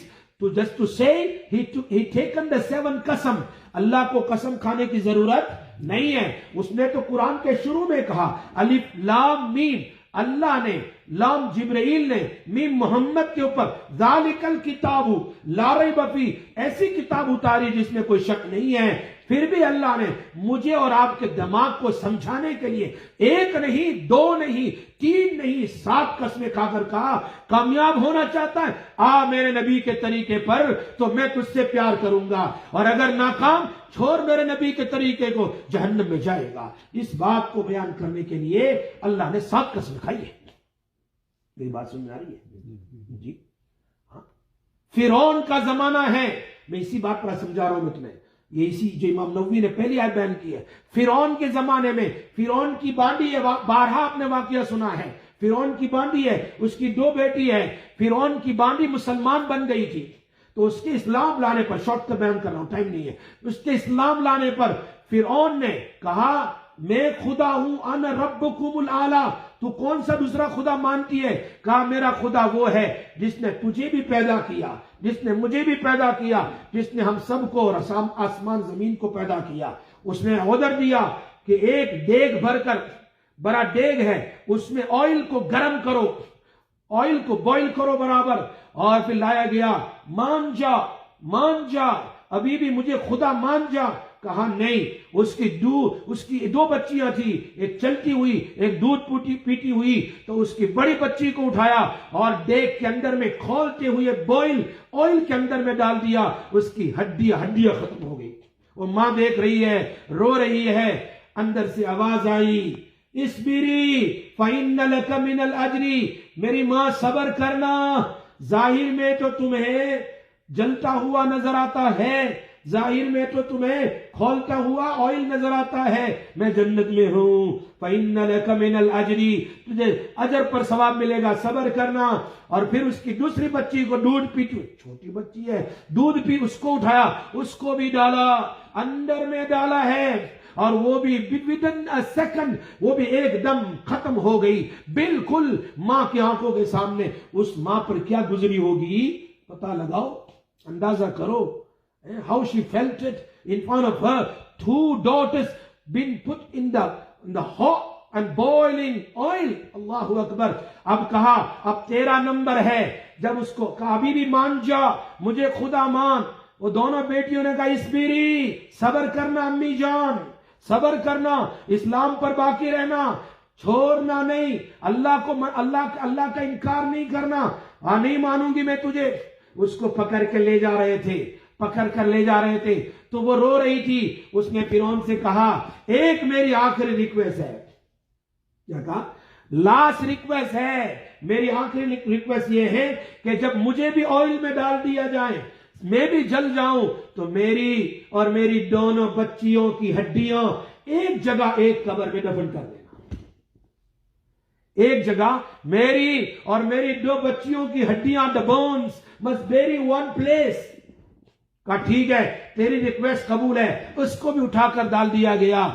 just to say he taken the 7 قسم. اللہ کو قسم کھانے کی ضرورت نہیں ہے. اس نے تو قرآن کے شروع میں کہا الف لام میم. اللہ نے، لام جبرائیل نے، میم محمد کے اوپر ذالک الکتاب لا ریب فیہ، ایسی کتاب اتاری جس میں کوئی شک نہیں ہے. پھر بھی اللہ نے مجھے اور آپ کے دماغ کو سمجھانے کے لیے 1 نہیں 2 نہیں 3 نہیں 7 قسمیں کھا کر کہا کامیاب ہونا چاہتا ہے آ میرے نبی کے طریقے پر تو میں تجھ سے پیار کروں گا، اور اگر ناکام چھوڑ میرے نبی کے طریقے کو جہنم میں جائے گا. اس بات کو بیان کرنے کے لیے اللہ نے 7 قسم کھائی ہے. میری بات سمجھ آ رہی ہے جی؟ ہاں. فرعون کا زمانہ ہے، میں اسی بات پر سمجھا رہا ہوں تمہیں. یہ اسی جو امام نووی نے پہلی آیت بیان کی ہے. فرعون کے زمانے میں فرعون کی بانڈی ہے، بارہا آپ نے واقعہ سنا ہے. فرعون کی بانڈی ہے، اس کی 2 بیٹی ہے. فرعون کی بانڈی مسلمان بن گئی تھی تو اس کے اسلام لانے پر، شارٹ کٹ بیان کر رہا ہوں ٹائم نہیں ہے، اس کے اسلام لانے پر فرعون نے کہا میں خدا ہوں، انا ربکم الاعلی. تو کون سا دوسرا خدا مانتی ہے؟ کہا میرا خدا وہ ہے جس نے تجھے بھی پیدا کیا، جس نے مجھے بھی پیدا کیا، جس نے ہم سب کو اور آسمان زمین کو پیدا کیا. اس نے آرڈر دیا کہ ایک دیگ بھر کر، بڑا دیگ ہے، اس میں آئل کو گرم کرو، آئل کو بوائل کرو برابر، اور پھر لایا گیا. مان جا ابھی بھی مجھے خدا مان جا. کہا نہیں. اس کی 2 بچیاں تھی، ایک چلتی ہوئی ایک دودھ پیتی ہوئی. تو اس کی بڑی بچی کو اٹھایا اور دیگ کے اندر میں کھولتے ہوئے بوائل آئل کے اندر میں ڈال دیا. اس کی ہڈیاں ختم ہو گئی. وہ ماں دیکھ رہی ہے، رو رہی ہے. اندر سے آواز آئی اسبری فإن لک من الأجر. میری ماں صبر کرنا. ظاہر میں تو تمہیں جلتا ہوا نظر آتا ہے، ظاہر میں تو تمہیں کھولتا ہوا آئل نظر آتا ہے، میں جنت میں ہوں. فإن لک من الأجر، تجھے اجر پر ثواب ملے گا، صبر کرنا. اور پھر اس کی دوسری بچی کو دودھ پیتی، چھوٹی بچی ہے، دودھ پی، اس کو اٹھایا، اس کو بھی ڈالا، اندر میں ڈالا ہے، اور وہ بھی within a second وہ بھی ایک دم ختم ہو گئی بالکل ماں کی آنکھوں کے سامنے. اس ماں پر کیا گزری ہوگی پتہ لگاؤ، اندازہ کرو. How she felt it in front of her. 2 daughters been put in the hot and boiling oil. اللہ اکبر. اب کہا اب تیرا نمبر ہے. جب اس کو کہا ابھی بھی مان جا، مجھے خدا مان. وہ دونوں بیٹیوں نے کہا اسبری، صبر کرنا امی جان، صبر کرنا، اسلام پر باقی رہنا، چھوڑنا نہیں، اللہ کا انکار نہیں کرنا. نہیں مانوں گی میں تجھے. اس کو پکڑ کے لے جا رہے تھے تو وہ رو رہی تھی. اس نے فرعون سے کہا ایک میری آخری ریکویسٹ ہے. کیا کہا؟ لاسٹ ریکویسٹ ہے. میری آخری ریکویسٹ یہ ہے کہ جب مجھے بھی آئل میں ڈال دیا جائے، میں بھی جل جاؤں، تو میری اور میری دونوں بچیوں کی ہڈیاں ایک جگہ ایک قبر میں دفن کر دینا. ایک جگہ میری اور میری 2 بچیوں کی ہڈیاں the bones must bury one place. کہا ٹھیک ہے تیری ریکویسٹ قبول ہے. اس کو بھی اٹھا کر ڈال دیا گیا.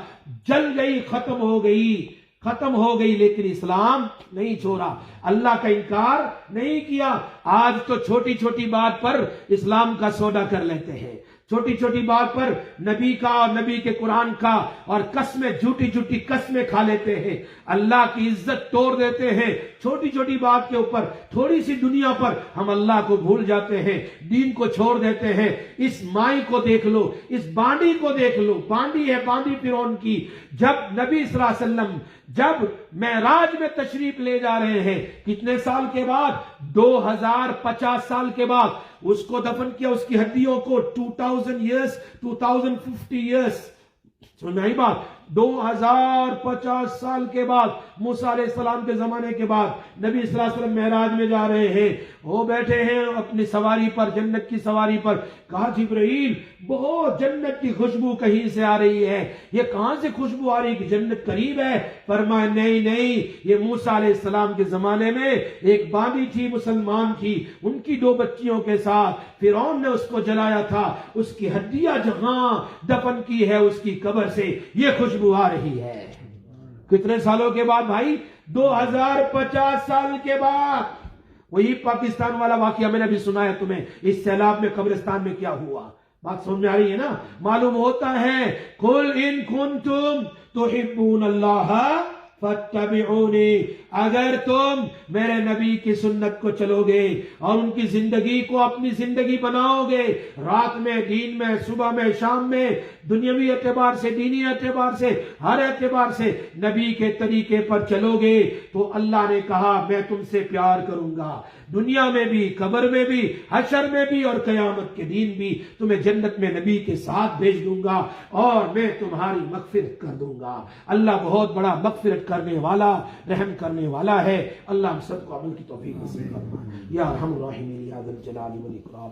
جل گئی، ختم ہو گئی لیکن اسلام نہیں چھوڑا، اللہ کا انکار نہیں کیا. آج تو چھوٹی چھوٹی بات پر اسلام کا سودا کر لیتے ہیں، چھوٹی چھوٹی بات پر نبی کا اور نبی کے قرآن کا اور قسمیں، جھوٹی قسمیں کھا لیتے ہیں، اللہ کی عزت توڑ دیتے ہیں. چھوٹی چھوٹی بات کے اوپر، تھوڑی سی دنیا پر ہم اللہ کو بھول جاتے ہیں، دین کو چھوڑ دیتے ہیں. اس مائی کو دیکھ لو، اس بانڈی کو دیکھ لو. بانڈی ہے بانڈی فرعون کی. جب نبی صلی اللہ علیہ وسلم جب معراج میں تشریف لے جا رہے ہیں، کتنے سال کے بعد؟ 2050 سال کے بعد اس کو دفن کیا. اس کی ہڈیوں کو 2000 2000 years, 2050 years. سمجھ میں آئی بات؟ 2050 سال کے بعد، موسیٰ علیہ السلام کے زمانے کے بعد نبی صلی اللہ علیہ وسلم معراج میں جا رہے ہیں، وہ بیٹھے ہیں اپنی سواری پر، جنت کی سواری پر. کہا جبرائیل بہت جنت کی خوشبو کہیں سے آ رہی ہے، یہ کہاں سے خوشبو آ رہی کہ جنت قریب ہے؟ فرمایا نہیں، یہ موسیٰ علیہ السلام کے زمانے میں ایک بانی تھی، مسلمان تھی، ان کی 2 بچیوں کے ساتھ فرعون نے اس کو جلایا تھا، اس کی ہڈیاں جہاں دفن کی ہے اس کی قبر سے یہ خوشبو آ رہی ہے. کتنے سالوں کے بعد بھائی؟ 2050 سال کے بعد. وہی پاکستان والا واقعہ میں نے بھی سنا ہے تمہیں، اس سیلاب میں قبرستان میں کیا ہوا. بات سمجھ میں آ رہی ہے نا؟ معلوم ہوتا ہے قُلْ إِن كُنْتُمْ تُحِبُّونَ اللَّهَ فَاتَّبِعُونِي، اگر تم میرے نبی کی سنت کو چلو گے اور ان کی زندگی کو اپنی زندگی بناؤ گے، رات میں، دین میں، صبح میں، شام میں، دنیاوی اعتبار سے، دینی اعتبار سے، ہر اعتبار سے نبی کے طریقے پر چلو گے تو اللہ نے کہا میں تم سے پیار کروں گا، دنیا میں بھی، قبر میں بھی، حشر میں بھی اور قیامت کے دن بھی تمہیں جنت میں نبی کے ساتھ بھیج دوں گا اور میں تمہاری مغفرت کر دوں گا. اللہ بہت بڑا مغفرت کرنے والا، رحم کرنے والا ہے. اللہ ہم سب کو عمل کی توفیق نصیب فرمائے. یا ارحم الراحمین یا ذا الجلال والاکرام،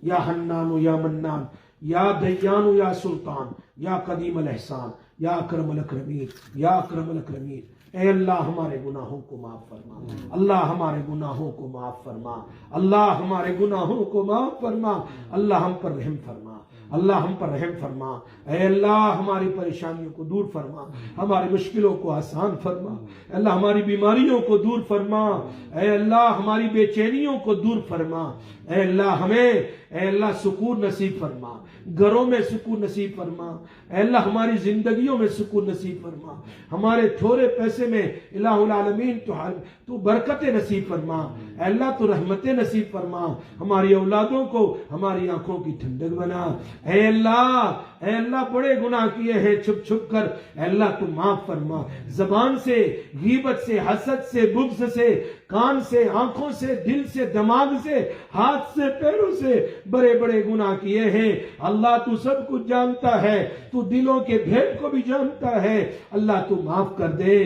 یا حنان یا منان، یا دیان یا سلطان، یا قدیم الاحسان، یا اکرم الاکرمین، یا اکرم الاکرمین. اے اللہ ہمارے گناہوں کو معاف فرما، اللہ ہمارے گناہوں کو معاف فرما، اللہ ہمارے گناہوں کو معاف فرما، اللہ ہم پر رحم فرما، اللہ ہم پر رحم فرما. اے اللہ ہماری پریشانیوں کو دور فرما، ہماری مشکلوں کو آسان فرما. اے اللہ ہماری بیماریوں کو دور فرما. اے اللہ ہماری بے چینیوں کو دور فرما. اے اللہ ہمیں، اے اللہ سکون نصیب فرما، گھروں میں سکون نصیب فرما. اے اللہ ہماری زندگیوں میں سکون نصیب فرما. ہمارے تھوڑے پیسے میں الہ العالمین تو برکت نصیب فرما. اے اللہ تو رحمت نصیب فرما. ہماری اولادوں کو ہماری آنکھوں کی ٹھنڈک بنا. اے اللہ بڑے گناہ کیے ہیں چھپ چھپ کر، اے اللہ تو معاف فرما. زبان سے، غیبت سے، حسد سے، بغض سے، کان سے، آنکھوں سے، دل سے، دماغ سے، ہاتھ سے، پیروں سے بڑے بڑے گناہ کیے ہیں. اللہ تو سب کچھ جانتا ہے، تو دلوں کے بھید کو بھی جانتا ہے. اللہ تو معاف کر دے،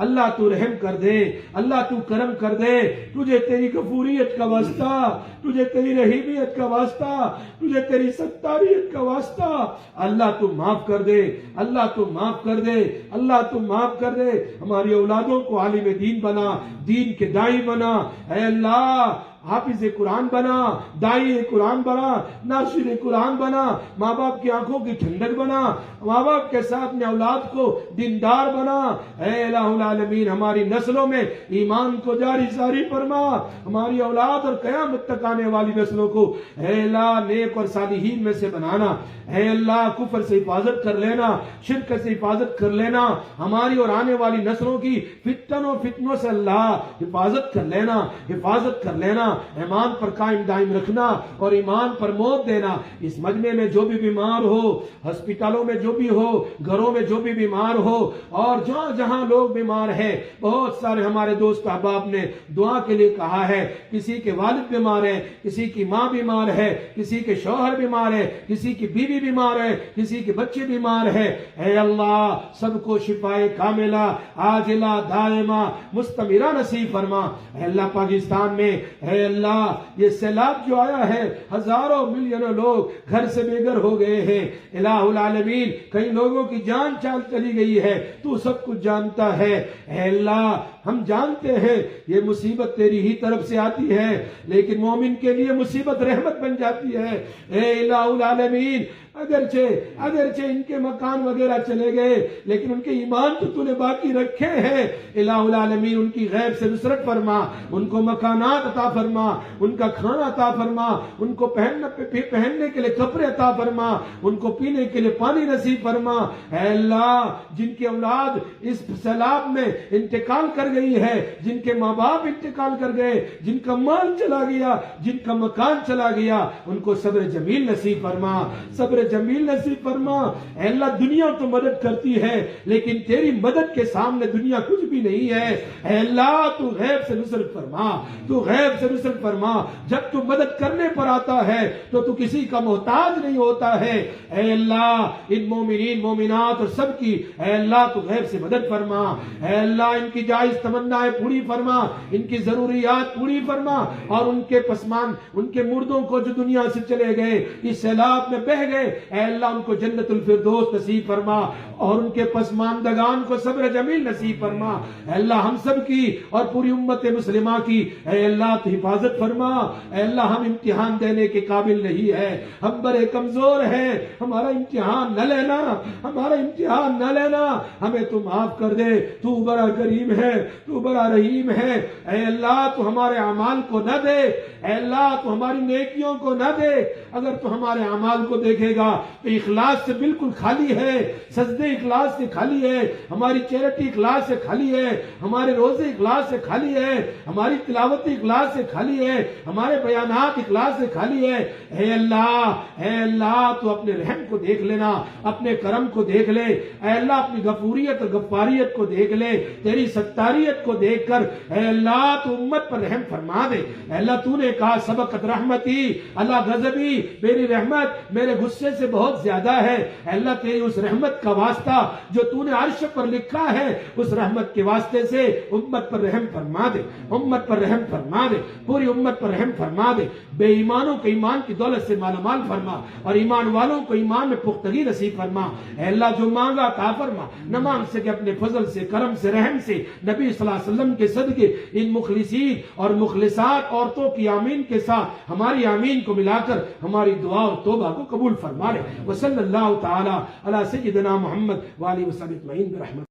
اللہ تو رحم کر دے، اللہ تو کرم کر دے. تجھے تیری غفوریت کا واسطہ، تجھے تیری رحیمیت کا واسطہ، تجھے تیری ستاریت کا واسطہ. اللہ تو معاف کر دے، اللہ تو معاف کر دے، اللہ تو معاف کر دے. ہماری اولادوں کو عالم دین بنا، دین کے دائی بنا. اے اللہ حافظ قرآن بنا، دائی قرآن بنا، ناصر قرآن بنا. ماں باپ کی آنکھوں کی ٹھنڈک بنا، ماں باپ کے ساتھ میں اولاد کو دیندار بنا. اے الہ العالمین ہماری نسلوں میں ایمان کو جاری ساری فرما. ہماری اولاد اور قیامت تک آنے والی نسلوں کو اے اللہ نیک اور صالحین میں سے بنانا. اے اللہ کفر سے حفاظت کر لینا، شرک سے حفاظت کر لینا. ہماری اور آنے والی نسلوں کی فتنوں سے اللہ حفاظت کر لینا، حفاظت کر لینا. ایمان پر قائم دائم رکھنا اور ایمان پر موت دینا. اس مجمع میں جو بھی بیمار ہو، ہسپتالوں میں جو بھی ہو، گھروں میں جو بھی بیمار ہو، اور جہاں جہاں لوگ بیمار ہیں، بہت سارے ہمارے دوست احباب نے دعا کے لیے کہا ہے. کسی کے والد بیمار ہے، کسی کی ماں بیمار ہے، کسی کے شوہر بیمار ہے، کسی کی بیوی بیمار ہے، کسی کے بچے بیمار ہے. اے اللہ سب کو شفائے کاملہ عاجلہ دائمہ مستمرہ نصیب فرما. اے اللہ پاکستان میں اے اللہ یہ سیلاب جو آیا ہے، ہزاروں ملینوں لوگ گھر سے بے گھر ہو گئے ہیں. الہ العالمین کئی لوگوں کی جان چال چلی گئی ہے، تو سب کچھ جانتا ہے. اے اللہ ہم جانتے ہیں یہ مصیبت تیری ہی طرف سے آتی ہے، لیکن مومن کے لیے مصیبت رحمت بن جاتی ہے. اے الہ العالمین اگرچہ ان کے مکان وغیرہ چلے گئے، لیکن ان کے ایمان تو نے باقی رکھے ہیں. الہ العالمین ان کی غیب سے نصرت فرما، ان کو مکانات عطا فرما، ان کا کھانا عطا فرما، ان کو پہننے کے لیے کپڑے عطا فرما، ان کو پینے کے لیے پانی نصیب فرما. اے اللہ جن کی اولاد اس سیلاب میں انتقال کر گئی ہے، جن کے ماں باپ انتقال کر گئے، جن کا مال چلا گیا، جن کا مکان چلا گیا، ان کو صبر جمیل نصیب فرما، صبر جمیل نصیب فرما۔ اے اللہ دنیا تو مدد کرتی ہے لیکن تیری مدد کے سامنے دنیا کچھ بھی نہیں ہے۔ اے اللہ تو غیب سے نصرت فرما، تو غیب سے نصرت فرما۔ جب تو مدد کرنے پر آتا ہے تو تو کسی کا محتاج نہیں ہوتا ہے۔ اے اللہ ان مومنین مومنات اور سب کی اے اللہ تو غیب سے مدد فرما۔ اے اللہ ان کی جائز تمنائیں پوری فرما، ان کی ضروریات پوری فرما، اور ان کے پسمان ان کے مردوں کو جو دنیا سے چلے گئے اس سیلاب میں بہ گئے، اے اللہ ان کو جنت الفردوس نصیب فرما، اور ان کے پسماندگان کو صبر جمیل نصیب فرما۔ اے اللہ ہم سب کی اور پوری امت مسلمہ کی اے اللہ تو حفاظت فرما۔ اے اللہ ہم امتحان دینے کے قابل نہیں ہے، ہم بڑے کمزور ہیں، ہمارا امتحان نہ لینا، ہمارا امتحان نہ لینا، ہمیں تو معاف کر دے، تو بڑا کریم ہے، تو بڑا رحیم ہے۔ اے اللہ تو ہمارے اعمال کو نہ دے، اے اللہ تو ہماری نیکیوں کو نہ دے۔ اگر تو ہمارے اعمال کو دیکھے گا تو اخلاص سے بالکل خالی ہے، سجدے اخلاص سے خالی ہے، ہماری چیریٹی اخلاص سے خالی ہے، ہمارے روزے اخلاص سے خالی ہے، ہماری تلاوت اخلاص سے خالی ہے، ہمارے بیانات اخلاص سے خالی ہے۔ اے اللہ تو اپنے رحم کو دیکھ لینا، اپنے کرم کو دیکھ لے، اے اللہ اپنی غفوریت اور غفاریت کو دیکھ لے، تیری ستاریت کو دیکھ کر اے اللہ تو امت پر رحم فرما دے۔ اے اللہ تو نے کہا سبقت رحمتی اللہ غضبی، میری رحمت میرے غصے سے بہت زیادہ ہے۔ اے اللہ تیری اس رحمت کا واسطہ جو تو نے عرش پر لکھا ہے، اس رحمت کے واسطے سے امت پر رحم فرما دے، امت پر رحم فرما دے، پوری امت پر رحم فرما دے۔ بے ایمانوں کو ایمان کی دولت سے مالا مال فرما، اور ایمان والوں کو ایمان میں پختگی نصیب فرما۔ اے اللہ جو مانگا عطا فرما، نہ مانگ سکے اپنے فضل سے، کرم سے، رحم سے، نبی صلی اللہ علیہ وسلم کے صدقے ان مخلصین اور مخلصات عورتوں کی آمین کے ساتھ ہماری آمین کو ملا کر ہماری دعا اور توبہ کو قبول فرما لے۔ وصلی اللہ تعالی علی سیدنا محمد وآلہ وصحبہ اجمعین برحمتہ۔